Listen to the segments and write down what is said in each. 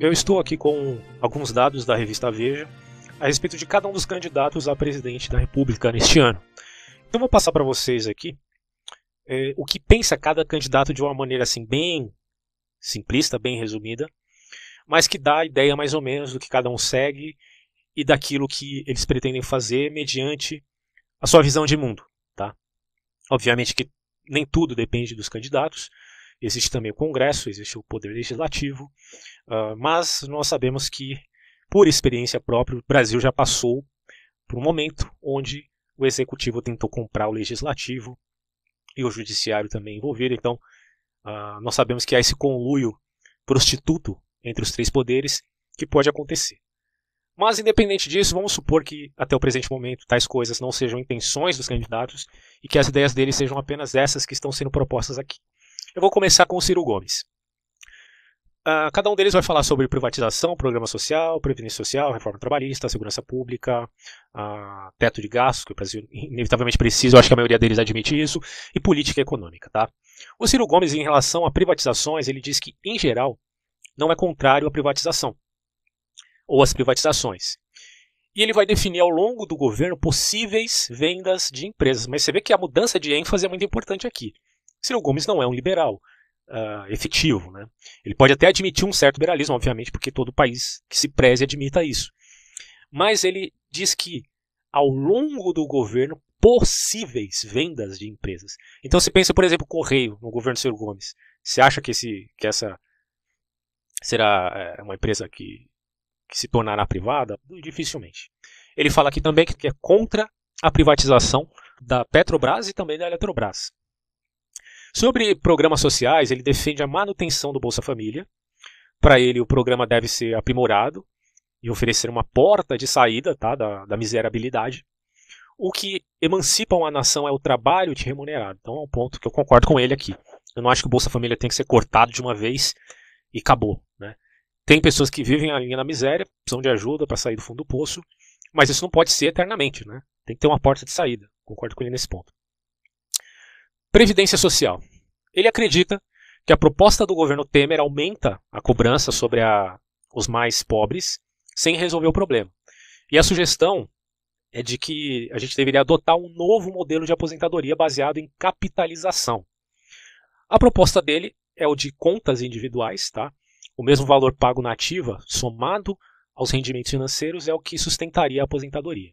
Eu estou aqui com alguns dados da revista Veja a respeito de cada um dos candidatos a presidente da República neste ano. Então vou passar para vocês aqui o que pensa cada candidato de uma maneira assim bem simplista, bem resumida, mas que dá a ideia mais ou menos do que cada um segue e daquilo que eles pretendem fazer mediante a sua visão de mundo. Tá? Obviamente que nem tudo depende dos candidatos, existe também o Congresso, existe o Poder Legislativo, mas nós sabemos que, por experiência própria, o Brasil já passou por um momento onde o Executivo tentou comprar o Legislativo e o Judiciário também envolvido. Então, nós sabemos que há esse conluio prostituto entre os três poderes que pode acontecer. Mas, independente disso, vamos supor que, até o presente momento, tais coisas não sejam intenções dos candidatos e que as ideias deles sejam apenas essas que estão sendo propostas aqui. Eu vou começar com o Ciro Gomes. Cada um deles vai falar sobre privatização, programa social, previdência social, reforma trabalhista, segurança pública, teto de gastos, que o Brasil inevitavelmente precisa, eu acho que a maioria deles admite isso, e política econômica. Tá? O Ciro Gomes, em relação a privatizações, ele diz que, em geral, não é contrário à privatização, ou às privatizações. E ele vai definir ao longo do governo possíveis vendas de empresas. Mas você vê que a mudança de ênfase é muito importante aqui. Ciro Gomes não é um liberal efetivo. Né? Ele pode até admitir um certo liberalismo, obviamente, porque todo país que se preze admita isso. Mas ele diz que, ao longo do governo, possíveis vendas de empresas. Então, se pensa, por exemplo, o Correio, no governo Ciro Gomes. Você acha que essa será uma empresa que se tornará privada? Dificilmente. Ele fala aqui também que é contra a privatização da Petrobras e também da Eletrobras. Sobre programas sociais, ele defende a manutenção do Bolsa Família. Para ele, o programa deve ser aprimorado e oferecer uma porta de saída, tá, da miserabilidade. O que emancipa uma nação é o trabalho remunerado. Então é um ponto que eu concordo com ele aqui. Eu não acho que o Bolsa Família tem que ser cortado de uma vez e acabou. Né? Tem pessoas que vivem a linha na miséria, precisam de ajuda para sair do fundo do poço, mas isso não pode ser eternamente. Né? Tem que ter uma porta de saída. Concordo com ele nesse ponto. Previdência social. Ele acredita que a proposta do governo Temer aumenta a cobrança sobre os mais pobres sem resolver o problema. E a sugestão é de que a gente deveria adotar um novo modelo de aposentadoria baseado em capitalização. A proposta dele é o de contas individuais, tá? O mesmo valor pago na ativa, somado aos rendimentos financeiros, é o que sustentaria a aposentadoria.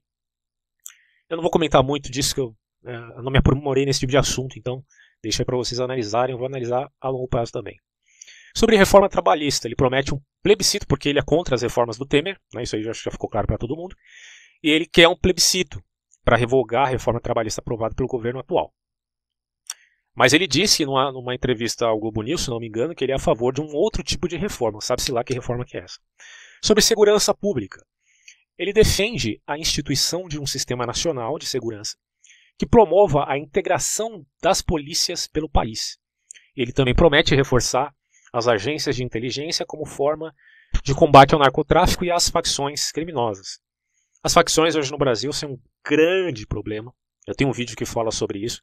Eu não vou comentar muito disso, que eu não me aprimorei nesse tipo de assunto, então deixa aí para vocês analisarem, eu vou analisar a longo prazo também. Sobre reforma trabalhista, ele promete um plebiscito, porque ele é contra as reformas do Temer, né, isso aí já ficou claro para todo mundo, e ele quer um plebiscito para revogar a reforma trabalhista aprovada pelo governo atual. Mas ele disse numa entrevista ao Globo News, se não me engano, que ele é a favor de um outro tipo de reforma, sabe-se lá que reforma que é essa. Sobre segurança pública, ele defende a instituição de um sistema nacional de segurança que promova a integração das polícias pelo país. Ele também promete reforçar as agências de inteligência como forma de combate ao narcotráfico e às facções criminosas. As facções hoje no Brasil são um grande problema. Eu tenho um vídeo que fala sobre isso,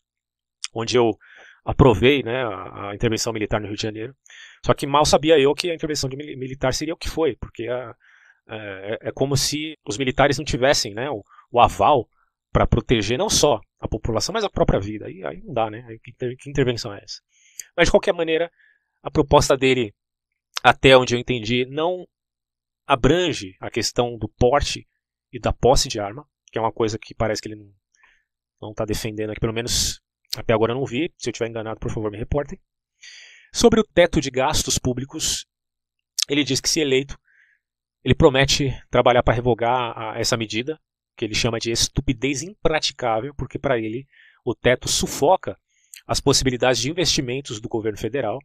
onde eu aprovei, né, a intervenção militar no Rio de Janeiro. Só que mal sabia eu que a intervenção militar seria o que foi, porque é como se os militares não tivessem, né, o aval para proteger não só a população, mas a própria vida. Aí não dá, né? Que intervenção é essa? Mas, de qualquer maneira, a proposta dele, até onde eu entendi, não abrange a questão do porte e da posse de arma, que é uma coisa que parece que ele não está defendendo aqui, pelo menos até agora eu não vi. Se eu estiver enganado, por favor, me reportem. Sobre o teto de gastos públicos, ele diz que, se eleito, ele promete trabalhar para revogar essa medida, que ele chama de estupidez impraticável, porque para ele o teto sufoca as possibilidades de investimentos do governo federal.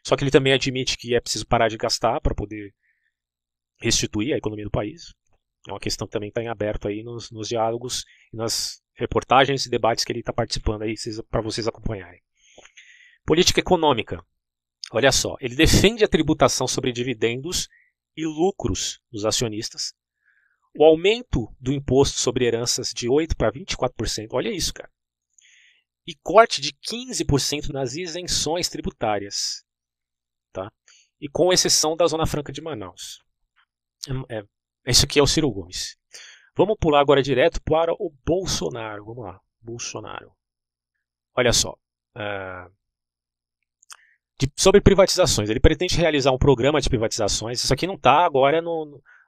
Só que ele também admite que é preciso parar de gastar para poder restituir a economia do país. É uma questão que também está em aberto aí nos diálogos e nas reportagens e debates que ele está participando aí para vocês acompanharem. Política econômica. Olha só, ele defende a tributação sobre dividendos e lucros dos acionistas, o aumento do imposto sobre heranças de 8% para 24%, olha isso, cara. E corte de 15% nas isenções tributárias. Tá? e com exceção da Zona Franca de Manaus. Isso aqui é o Ciro Gomes. Vamos pular agora direto para o Bolsonaro. Vamos lá, Bolsonaro. Olha só. Sobre privatizações. Ele pretende realizar um programa de privatizações. Isso aqui não está agora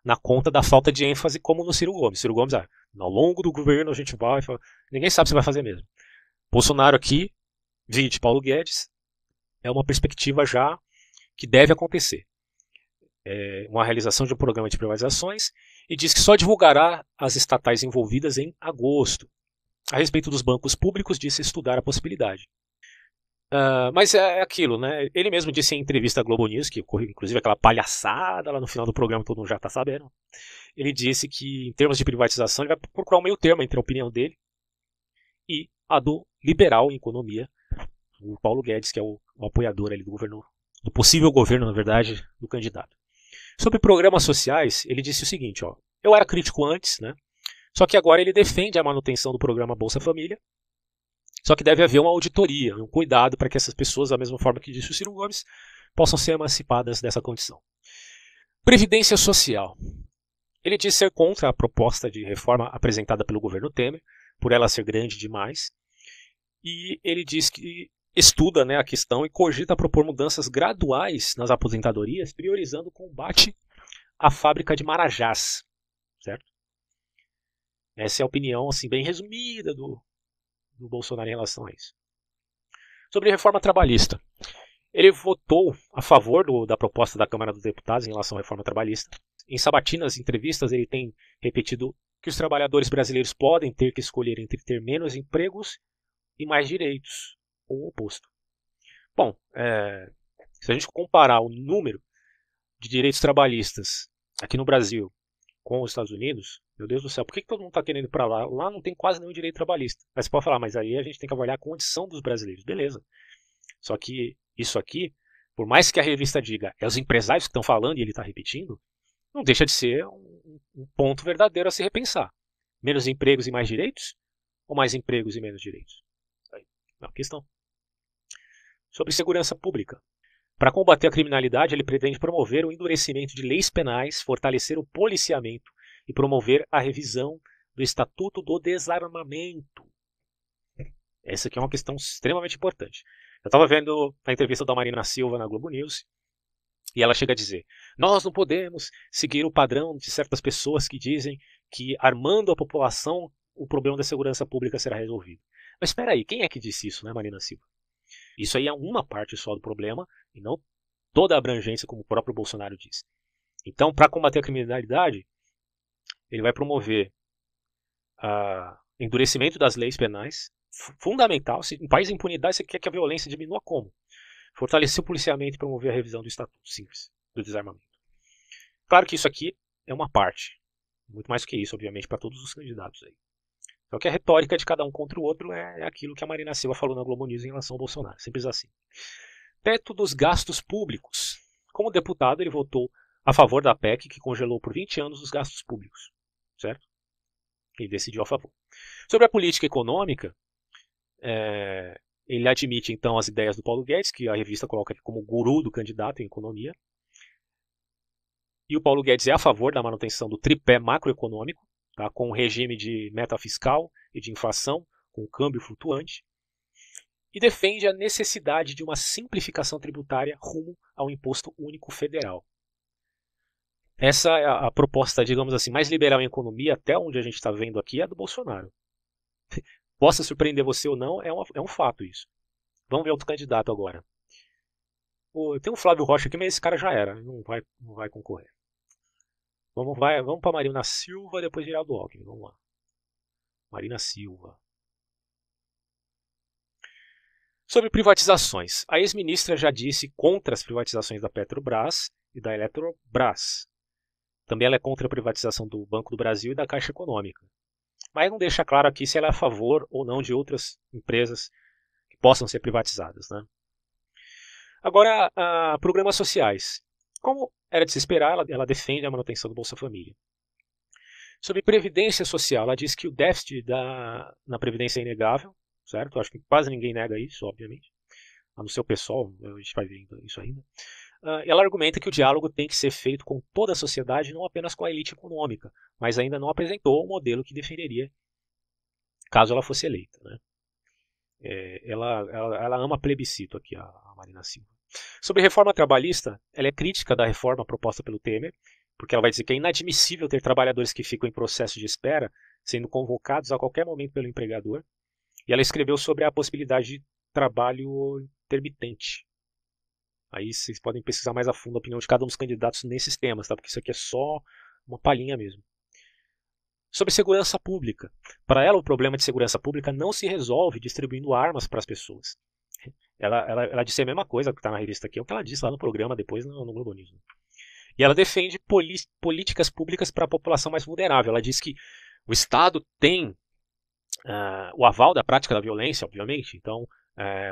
na conta da falta de ênfase como no Ciro Gomes. Ciro Gomes, ao longo do governo a gente vai... Ninguém sabe se vai fazer mesmo. Bolsonaro aqui, de Paulo Guedes, é uma perspectiva já que deve acontecer. É uma realização de um programa de privatizações e diz que só divulgará as estatais envolvidas em agosto. A respeito dos bancos públicos, disse estudar a possibilidade. Mas é aquilo, né? Ele mesmo disse em entrevista à Globo News, que ocorreu inclusive aquela palhaçada lá no final do programa, todo mundo já está sabendo. Ele disse que, em termos de privatização, ele vai procurar um meio termo entre a opinião dele e a do liberal em economia, o Paulo Guedes, que é o apoiador ali do governo, do possível governo, na verdade, do candidato. Sobre programas sociais, ele disse o seguinte: eu era crítico antes, né? Só que agora ele defende a manutenção do programa Bolsa Família. Só que deve haver uma auditoria, um cuidado para que essas pessoas, da mesma forma que disse o Ciro Gomes, possam ser emancipadas dessa condição. Previdência Social. Ele diz ser contra a proposta de reforma apresentada pelo governo Temer, por ela ser grande demais. E ele diz que estuda, né, a questão e cogita propor mudanças graduais nas aposentadorias, priorizando o combate à fábrica de Marajás. Certo? Essa é a opinião assim, bem resumida do Bolsonaro em relação a isso. Sobre reforma trabalhista. Ele votou a favor da proposta da Câmara dos Deputados em relação à reforma trabalhista. Em sabatinas, entrevistas, ele tem repetido que os trabalhadores brasileiros podem ter que escolher entre ter menos empregos e mais direitos, ou o oposto. Bom, se a gente comparar o número de direitos trabalhistas aqui no Brasil com os Estados Unidos, meu Deus do céu, por que todo mundo está querendo ir para lá? Lá não tem quase nenhum direito trabalhista. Aí você pode falar, mas aí a gente tem que avaliar a condição dos brasileiros. Beleza. Só que isso aqui, por mais que a revista diga é os empresários que estão falando e ele está repetindo, não deixa de ser um ponto verdadeiro a se repensar. Menos empregos e mais direitos? Ou mais empregos e menos direitos? Aí, é uma questão. Sobre segurança pública. Para combater a criminalidade, ele pretende promover o endurecimento de leis penais, fortalecer o policiamento e promover a revisão do Estatuto do Desarmamento. Essa aqui é uma questão extremamente importante. Eu estava vendo a entrevista da Marina Silva na Globo News e ela chega a dizer: nós não podemos seguir o padrão de certas pessoas que dizem que armando a população o problema da segurança pública será resolvido. Mas espera aí, quem é que disse isso, né, Marina Silva? Isso aí é uma parte só do problema e não toda a abrangência, como o próprio Bolsonaro diz. Então, para combater a criminalidade, ele vai promover endurecimento das leis penais, fundamental. Se em país de impunidade você quer que a violência diminua como? Fortalecer o policiamento e promover a revisão do Estatuto Simples, do desarmamento. Claro que isso aqui é uma parte. Muito mais do que isso, obviamente, para todos os candidatos aí. Só que a retórica de cada um contra o outro é aquilo que a Marina Silva falou na Globo News em relação ao Bolsonaro. Simples assim. Teto dos gastos públicos. Como deputado, ele votou a favor da PEC, que congelou por 20 anos os gastos públicos. Certo? Ele decidiu a favor. Sobre a política econômica, ele admite então as ideias do Paulo Guedes, que a revista coloca aqui como guru do candidato em economia. E o Paulo Guedes é a favor da manutenção do tripé macroeconômico, tá, com o regime de meta fiscal e de inflação, com câmbio flutuante. E defende a necessidade de uma simplificação tributária rumo ao imposto único federal. Essa é a proposta, digamos assim, mais liberal em economia, até onde a gente está vendo aqui, é a do Bolsonaro. Possa surpreender você ou não, é um fato isso. Vamos ver outro candidato agora. Tem um Flávio Rocha aqui, mas esse cara já era, não vai concorrer. Vamos para Marina Silva, depois Geraldo Alckmin. Vamos lá. Marina Silva. Sobre privatizações. A ex-ministra já disse contra as privatizações da Petrobras e da Eletrobras. Também ela é contra a privatização do Banco do Brasil e da Caixa Econômica. Mas não deixa claro aqui se ela é a favor ou não de outras empresas que possam ser privatizadas, né? Agora, programas sociais. Como era de se esperar, ela defende a manutenção do Bolsa Família. Sobre Previdência Social, ela diz que o déficit na Previdência é inegável, certo? Acho que quase ninguém nega isso, obviamente. A não ser o pessoal, a gente vai ver isso ainda. Ela argumenta que o diálogo tem que ser feito com toda a sociedade, não apenas com a elite econômica, mas ainda não apresentou um modelo que defenderia caso ela fosse eleita. Né? Ela ama plebiscito aqui, a Marina Silva. Sobre reforma trabalhista, ela é crítica da reforma proposta pelo Temer, porque ela vai dizer que é inadmissível ter trabalhadores que ficam em processo de espera, sendo convocados a qualquer momento pelo empregador. E ela escreveu sobre a possibilidade de trabalho intermitente. Aí vocês podem pesquisar mais a fundo a opinião de cada um dos candidatos nesses temas, tá? Porque isso aqui é só uma palhinha mesmo. Sobre segurança pública. Para ela, o problema de segurança pública não se resolve distribuindo armas para as pessoas. Ela disse a mesma coisa que está na revista aqui, é o que ela disse lá no programa, depois no Globo News. E ela defende políticas públicas para a população mais vulnerável. Ela diz que o Estado tem o aval da prática da violência, obviamente. Então,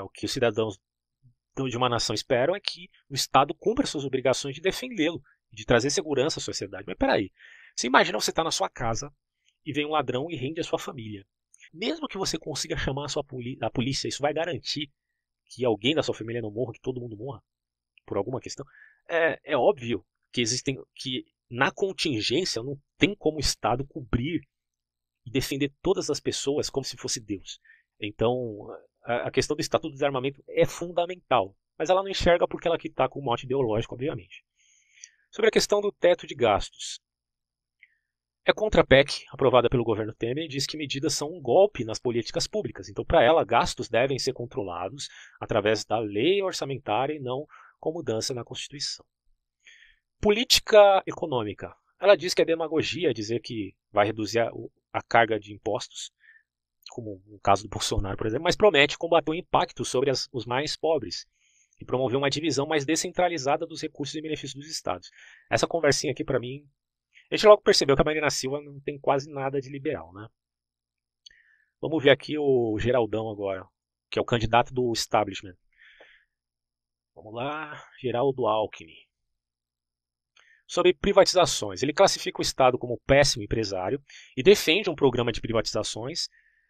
o que os cidadãos de uma nação esperam é que o Estado cumpra suas obrigações de defendê-lo, de trazer segurança à sociedade. Mas peraí, você imagina você estar na sua casa e vem um ladrão e rende a sua família. Mesmo que você consiga chamar a polícia, isso vai garantir que alguém da sua família não morra, que todo mundo morra, por alguma questão? É óbvio que na contingência não tem como o Estado cobrir e defender todas as pessoas como se fosse Deus. Então, a questão do Estatuto do Desarmamento é fundamental, mas ela não enxerga porque ela está com um mote ideológico, obviamente. Sobre a questão do teto de gastos. É contra a PEC, aprovada pelo governo Temer, e diz que medidas são um golpe nas políticas públicas. Então, para ela, gastos devem ser controlados através da lei orçamentária e não com mudança na Constituição. Política econômica. Ela diz que é demagogia dizer que vai reduzir a carga de impostos, como no caso do Bolsonaro, por exemplo, mas promete combater o impacto sobre os mais pobres e promover uma divisão mais descentralizada dos recursos e benefícios dos estados. Essa conversinha aqui, para mim, a gente logo percebeu que a Marina Silva não tem quase nada de liberal, né? Vamos ver aqui o Geraldão agora, que é o candidato do establishment. Vamos lá, Geraldo Alckmin. Sobre privatizações. Ele classifica o Estado como péssimo empresário e defende um programa de privatizações,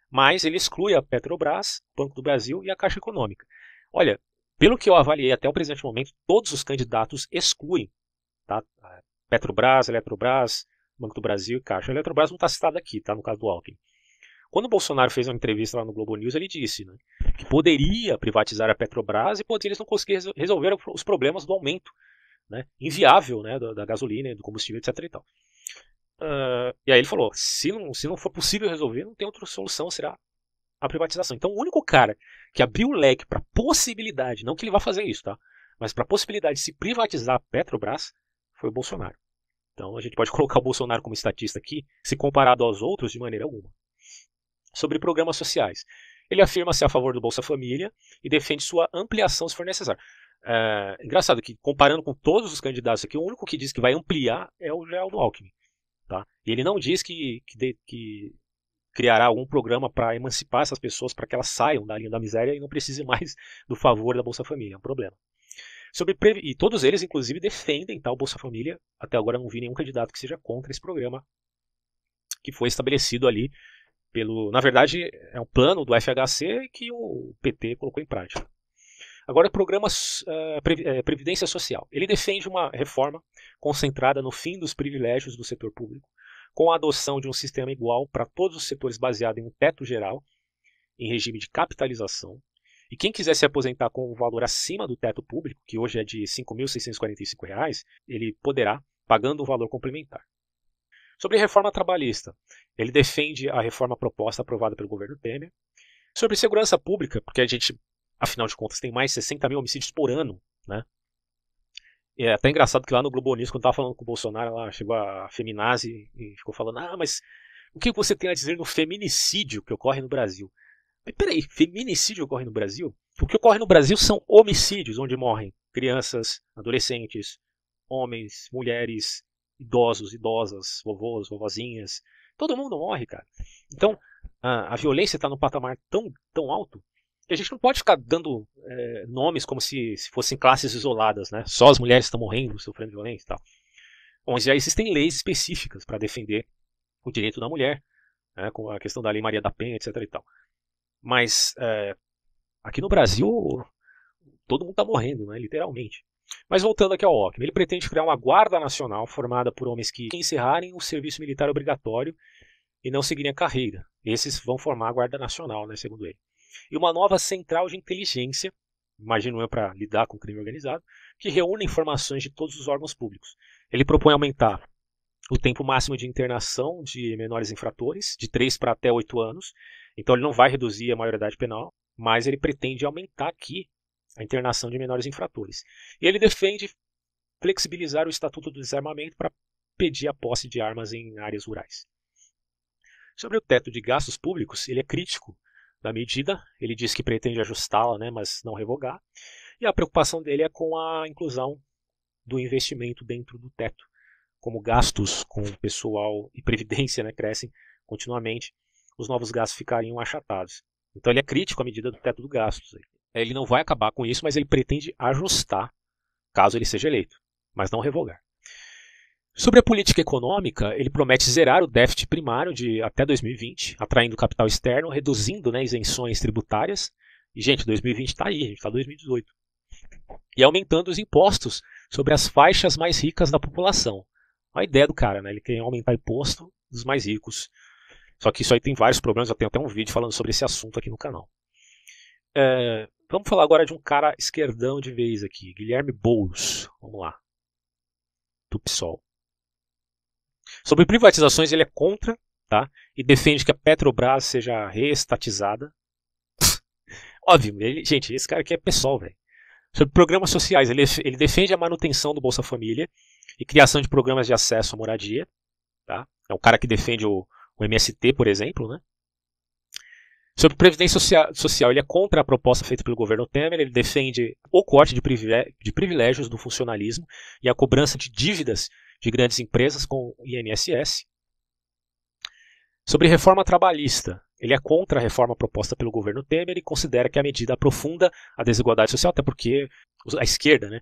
mas ele exclui a Petrobras, Banco do Brasil e a Caixa Econômica. Olha, pelo que eu avaliei até o presente momento, todos os candidatos excluem, tá? Petrobras, Eletrobras, Banco do Brasil e Caixa. A Eletrobras não está citada aqui, tá? No caso do Alckmin. Quando o Bolsonaro fez uma entrevista lá no Globo News, ele disse, né, que poderia privatizar a Petrobras e eles não conseguiram resolver os problemas do aumento, né, inviável, né, da gasolina, do combustível, etc. E, tal. E aí ele falou, se não for possível resolver, não tem outra solução, será a privatização. Então o único cara que abriu o leque para possibilidade, não que ele vá fazer isso, tá, mas para a possibilidade de se privatizar a Petrobras foi o Bolsonaro. Então a gente pode colocar o Bolsonaro como estatista aqui, se comparado aos outros, de maneira alguma. Sobre programas sociais. Ele afirma ser a favor do Bolsa Família e defende sua ampliação se for necessário. Engraçado que, comparando com todos os candidatos aqui, o único que diz que vai ampliar é o Geraldo Alckmin. Tá? E ele não diz que criará algum programa para emancipar essas pessoas, para que elas saiam da linha da miséria e não precisem mais do favor da Bolsa Família. É um problema. E todos eles, inclusive, defendem tal Bolsa Família. Até agora não vi nenhum candidato que seja contra esse programa que foi estabelecido ali na verdade, é um plano do FHC que o PT colocou em prática. Agora, programas Previdência Social. Ele defende uma reforma concentrada no fim dos privilégios do setor público, com a adoção de um sistema igual para todos os setores baseado em um teto geral, em regime de capitalização. E quem quiser se aposentar com um valor acima do teto público, que hoje é de R$ 5.645, ele poderá, pagando o valor complementar. Sobre reforma trabalhista, ele defende a reforma proposta aprovada pelo governo Temer. Sobre segurança pública, porque a gente, afinal de contas, tem mais de 60 mil homicídios por ano, né? E é até engraçado que lá no Globo News, quando estava falando com o Bolsonaro, lá chegou a feminazi e ficou falando, mas o que você tem a dizer no feminicídio que ocorre no Brasil? Mas peraí, feminicídio ocorre no Brasil? O que ocorre no Brasil são homicídios, onde morrem crianças, adolescentes, homens, mulheres, idosos, idosas, vovôs, vovozinhas. Todo mundo morre, cara. Então, a violência está num patamar tão alto que a gente não pode ficar dando nomes como se fossem classes isoladas, né? Só as mulheres estão morrendo, sofrendo violência e tal. Onde já existem leis específicas para defender o direito da mulher, né? Com a questão da Lei Maria da Penha, etc. e tal. Mas aqui no Brasil, todo mundo está morrendo, né, literalmente. Mas voltando aqui ao Alckmin, ele pretende criar uma guarda nacional formada por homens que encerrarem o serviço militar obrigatório e não seguirem a carreira. Esses vão formar a Guarda Nacional, né, segundo ele. E uma nova central de inteligência, imagino eu, para lidar com o crime organizado, que reúne informações de todos os órgãos públicos. Ele propõe aumentar o tempo máximo de internação de menores infratores, de 3 para até 8 anos. Então ele não vai reduzir a maioridade penal, mas ele pretende aumentar aqui a internação de menores infratores. E ele defende flexibilizar o Estatuto do Desarmamento para pedir a posse de armas em áreas rurais. Sobre o teto de gastos públicos, ele é crítico da medida, ele diz que pretende ajustá-la, né, mas não revogar, e a preocupação dele é com a inclusão do investimento dentro do teto. Como gastos com pessoal e previdência, né, crescem continuamente, os novos gastos ficariam achatados. Então ele é crítico à medida do teto de gastos. Ele não vai acabar com isso, mas ele pretende ajustar, caso ele seja eleito, mas não revogar. Sobre a política econômica, ele promete zerar o déficit primário de até 2020, atraindo capital externo, reduzindo, né, isenções tributárias. E, gente, 2020 está aí, a gente está em 2018. E aumentando os impostos sobre as faixas mais ricas da população. A ideia do cara, né? Ele quer aumentar imposto dos mais ricos. Só que isso aí tem vários problemas, eu tenho até um vídeo falando sobre esse assunto aqui no canal. Vamos falar agora de um cara esquerdão de vez aqui, Guilherme Boulos. Vamos lá. Do PSOL. Sobre privatizações ele é contra, tá? E defende que a Petrobras seja reestatizada. Óbvio, gente, esse cara aqui é PSOL, velho. Sobre programas sociais, ele defende a manutenção do Bolsa Família e criação de programas de acesso à moradia, tá? É um cara que defende o MST, por exemplo, né? Sobre previdência social, ele é contra a proposta feita pelo governo Temer, ele defende o corte de privilégios do funcionalismo e a cobrança de dívidas de grandes empresas com o INSS. Sobre reforma trabalhista, ele é contra a reforma proposta pelo governo Temer e considera que a medida aprofunda a desigualdade social, até porque a esquerda, né,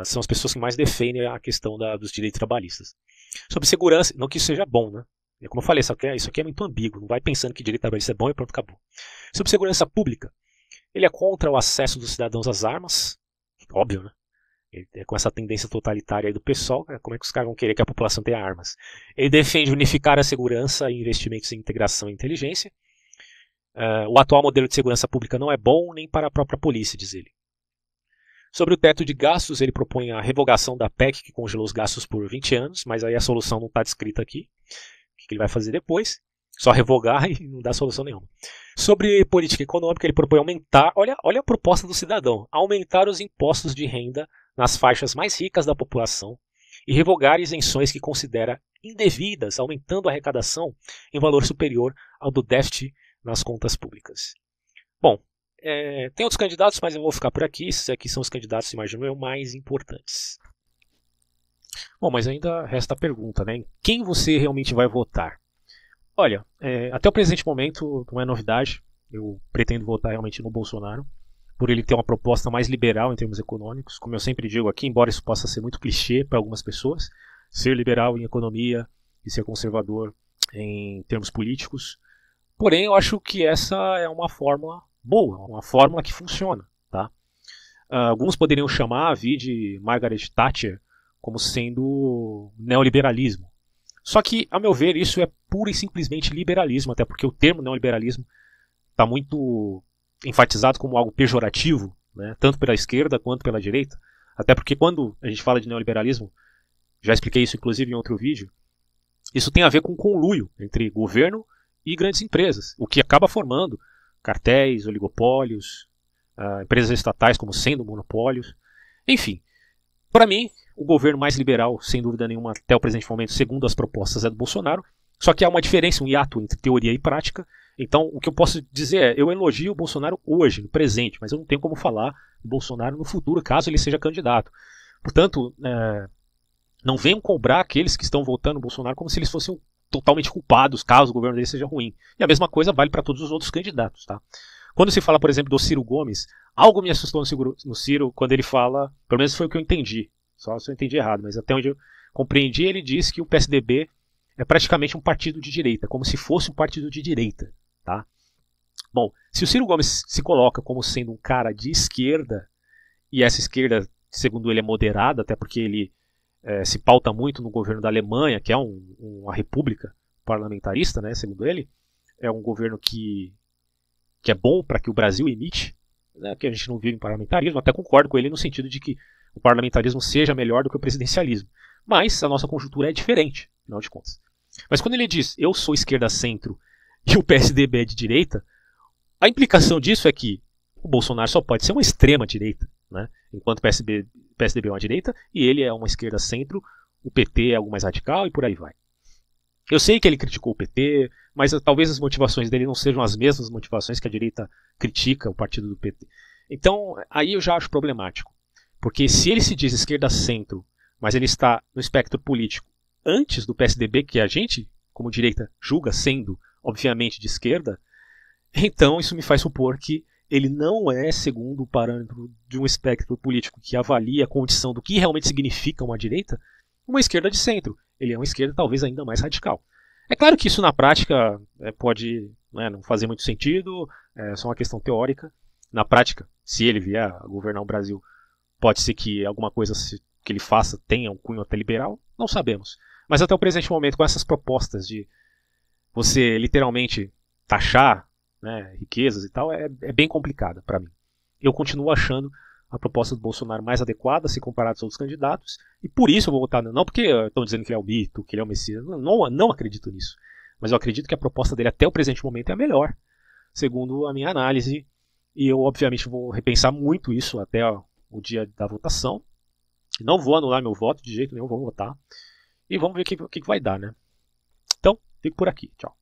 são as pessoas que mais defendem a questão dos direitos trabalhistas. Sobre segurança, não que isso seja bom, né? Como eu falei, isso aqui é muito ambíguo, não vai pensando que direito trabalhista é bom e pronto, acabou. Sobre segurança pública, ele é contra o acesso dos cidadãos às armas, óbvio, né? Com essa tendência totalitária aí do PSOL, como é que os caras vão querer que a população tenha armas? Ele defende unificar a segurança e investimentos em integração e inteligência. O atual modelo de segurança pública não é bom nem para a própria polícia, diz ele. Sobre o teto de gastos, ele propõe a revogação da PEC, que congelou os gastos por 20 anos, mas aí a solução não está descrita aqui. O que ele vai fazer depois? Só revogar e não dá solução nenhuma. Sobre política econômica, ele propõe aumentar, olha a proposta do cidadão, aumentar os impostos de renda nas faixas mais ricas da população e revogar isenções que considera indevidas, aumentando a arrecadação em valor superior ao do déficit nas contas públicas. Bom, tem outros candidatos, mas eu vou ficar por aqui. Esses aqui são os candidatos, imagino eu, mais importantes. Bom, mas ainda resta a pergunta, né? Quem você realmente vai votar? Olha, até o presente momento não é novidade. Eu pretendo votar realmente no Bolsonaro, por ele ter uma proposta mais liberal em termos econômicos. Como eu sempre digo aqui, embora isso possa ser muito clichê para algumas pessoas, ser liberal em economia e ser conservador em termos políticos. Porém, eu acho que essa é uma fórmula boa, uma fórmula que funciona, tá? Alguns poderiam chamar a de Margaret Thatcher como sendo neoliberalismo. Só que, a meu ver, isso é pura e simplesmente liberalismo, até porque o termo neoliberalismo está muito enfatizado como algo pejorativo, né, tanto pela esquerda quanto pela direita, até porque quando a gente fala de neoliberalismo, já expliquei isso inclusive em outro vídeo, isso tem a ver com conluio entre governo e grandes empresas, o que acaba formando cartéis, oligopólios, empresas estatais como sendo monopólios, enfim. Para mim, o governo mais liberal, sem dúvida nenhuma, até o presente momento, segundo as propostas, é do Bolsonaro, só que há uma diferença, um hiato entre teoria e prática. Então, o que eu posso dizer é, eu elogio o Bolsonaro hoje, no presente, mas eu não tenho como falar do Bolsonaro no futuro, caso ele seja candidato. Portanto, não venham cobrar aqueles que estão votando no Bolsonaro como se eles fossem totalmente culpados, caso o governo dele seja ruim. E a mesma coisa vale para todos os outros candidatos, tá? Quando se fala, por exemplo, do Ciro Gomes, algo me assustou no Ciro quando ele fala, pelo menos foi o que eu entendi, só se eu entendi errado, mas até onde eu compreendi, ele diz que o PSDB é praticamente um partido de direita, como se fosse um partido de direita, tá? Bom, se o Ciro Gomes se coloca como sendo um cara de esquerda, e essa esquerda, segundo ele, é moderada, até porque ele se pauta muito no governo da Alemanha, que é uma república parlamentarista, né, segundo ele, é um governo que é bom para que o Brasil imite, né, que a gente não vive em parlamentarismo, até concordo com ele no sentido de que o parlamentarismo seja melhor do que o presidencialismo. Mas a nossa conjuntura é diferente, afinal de contas. Mas quando ele diz, eu sou esquerda-centro e o PSDB é de direita, a implicação disso é que o Bolsonaro só pode ser uma extrema-direita, né? Enquanto o PSDB é uma direita e ele é uma esquerda-centro, o PT é algo mais radical e por aí vai. Eu sei que ele criticou o PT, mas talvez as motivações dele não sejam as mesmas motivações que a direita critica o partido do PT. Então, aí eu já acho problemático. Porque se ele se diz esquerda-centro, mas ele está no espectro político antes do PSDB, que a gente, como direita, julga sendo, obviamente, de esquerda, então isso me faz supor que ele não é, segundo o parâmetro de um espectro político que avalia a condição do que realmente significa uma direita, uma esquerda de centro. Ele é uma esquerda talvez ainda mais radical. É claro que isso na prática pode não fazer muito sentido, é só uma questão teórica. Na prática, se ele vier a governar o Brasil, pode ser que alguma coisa que ele faça tenha um cunho até liberal, não sabemos. Mas até o presente momento, com essas propostas de você literalmente taxar, né, riquezas e tal, é bem complicada para mim. Eu continuo achando a proposta do Bolsonaro mais adequada se comparada aos outros candidatos, e por isso eu vou votar não porque estão dizendo que ele é o mito, que ele é o Messias, não acredito nisso, mas eu acredito que a proposta dele até o presente momento é a melhor, segundo a minha análise, e eu obviamente vou repensar muito isso até o dia da votação. Não vou anular meu voto de jeito nenhum, vou votar, e vamos ver o que vai dar, né? Então, fico por aqui, tchau.